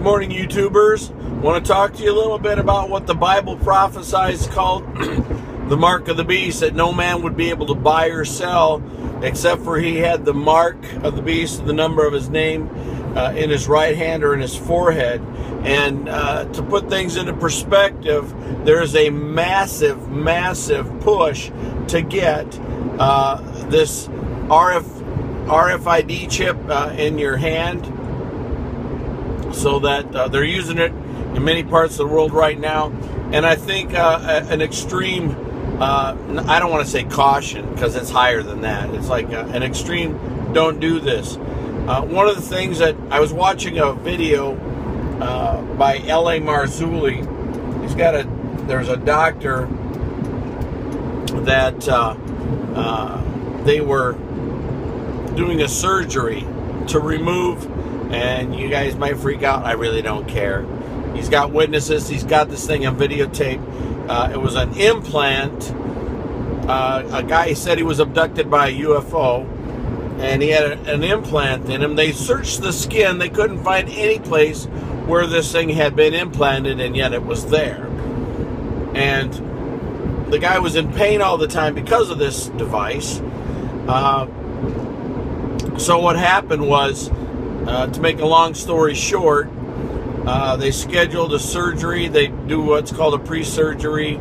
morning, YouTubers. Want to talk to you a little bit about what the Bible prophesies called the mark of the beast, that no man would be able to buy or sell except for he had the mark of the beast, the number of his name in his right hand or in his forehead. And to put things into perspective, there is a massive push to get this RFID chip in your hand, so that they're using it in many parts of the world right now. And I think an extreme, I don't want to say caution, because it's higher than that. It's like an extreme, don't do this. One of the things that I was watching a video by L.A. Marzulli. There's a doctor that they were doing a surgery to remove, and you guys might freak out. I really don't care. He's got witnesses. He's got this thing on videotape. It was an implant. A guy said he was abducted by a UFO, and he had an implant in him. They searched the skin. They couldn't find any place where this thing had been implanted, and yet it was there. And the guy was in pain all the time because of this device. So what happened was, to make a long story short, they scheduled a surgery. They do what's called a pre-surgery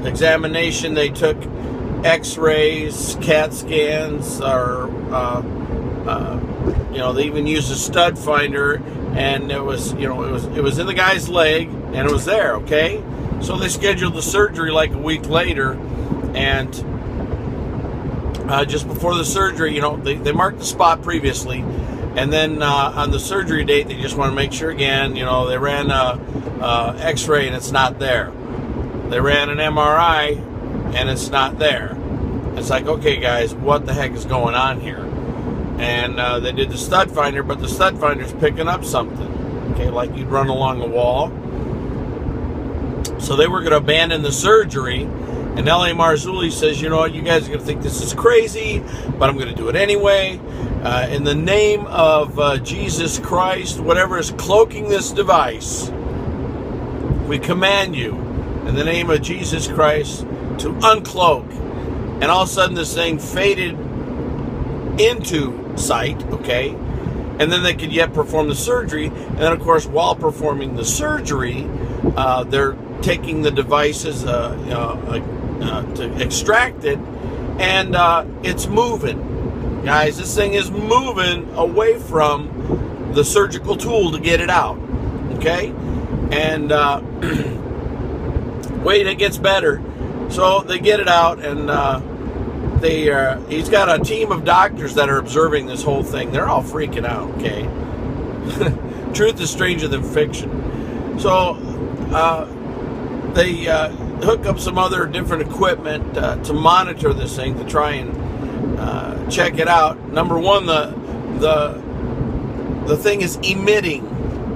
examination. They took X-rays, CAT scans, or they even used a stud finder, and it was in the guy's leg, and it was there. Okay, so they scheduled the surgery like a week later, and just before the surgery, they marked the spot previously. And then on the surgery date, they just want to make sure again, they ran a X-ray and it's not there. They ran an MRI and it's not there. It's like, okay, guys, what the heck is going on here? And they did the stud finder, but the stud finder's picking up something, okay, like you'd run along a wall. So they were going to abandon the surgery. And L.A. Marzulli says, you know what, you guys are going to think this is crazy, but I'm going to do it anyway. In the name of Jesus Christ, whatever is cloaking this device, we command you, in the name of Jesus Christ, to uncloak. And all of a sudden this thing faded into sight, okay? And then they could yet perform the surgery. And then, of course, while performing the surgery, they're taking the devices to extract it, and it's moving. Guys, this thing is moving away from the surgical tool to get it out, okay? And wait, it gets better. So they get it out, and he's got a team of doctors that are observing this whole thing. They're all freaking out, okay? Truth is stranger than fiction. So they hook up some other different equipment to monitor this thing, to try and check it out. Number one, the thing is emitting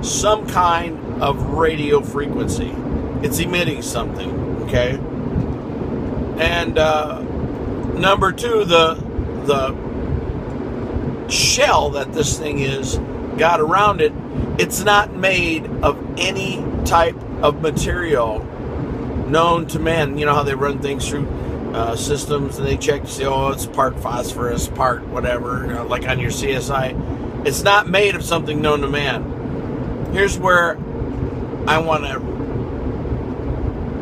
some kind of radio frequency. It's emitting something, okay? And number two, the shell that this thing is got around it, it's not made of any type of material known to man. You know how they run things through systems and they check to see, it's part phosphorus, part whatever, like on your CSI. It's not made of something known to man. Here's where I want to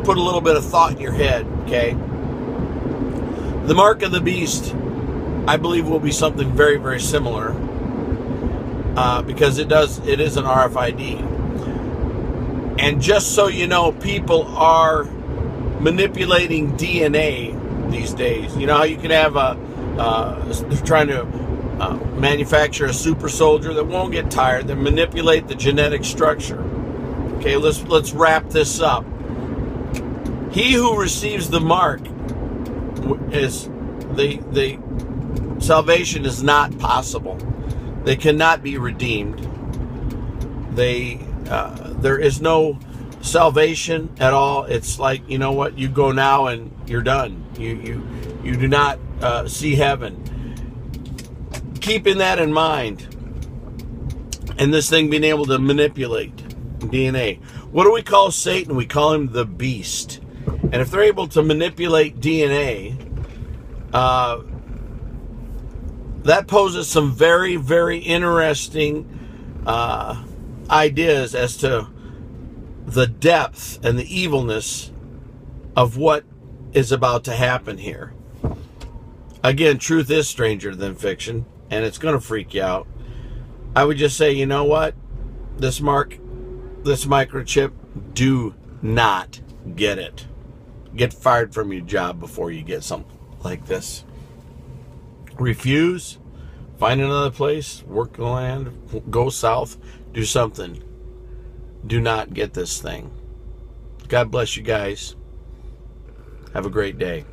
put a little bit of thought in your head, okay? The mark of the beast, I believe, will be something very, very similar, because it is an RFID. And just so you know, people are manipulating DNA these days. You know how you can have they're trying to manufacture a super soldier that won't get tired. They manipulate the genetic structure. Okay, let's wrap this up. He who receives the mark is the salvation is not possible. They cannot be redeemed. There is no salvation at all. It's like, you know what, you go now and you're done. You do not see heaven. Keeping that in mind, and this thing being able to manipulate DNA. What do we call Satan? We call him the beast. And if they're able to manipulate DNA, that poses some very, very interesting ideas as to the depth and the evilness of what is about to happen here. Again, truth is stranger than fiction, and it's going to freak you out. I would just say, you know what? This microchip, do not get it. Get fired from your job before you get something like this. Refuse, find another place, work the land, go south, do something. Do not get this thing. God bless you guys. Have a great day.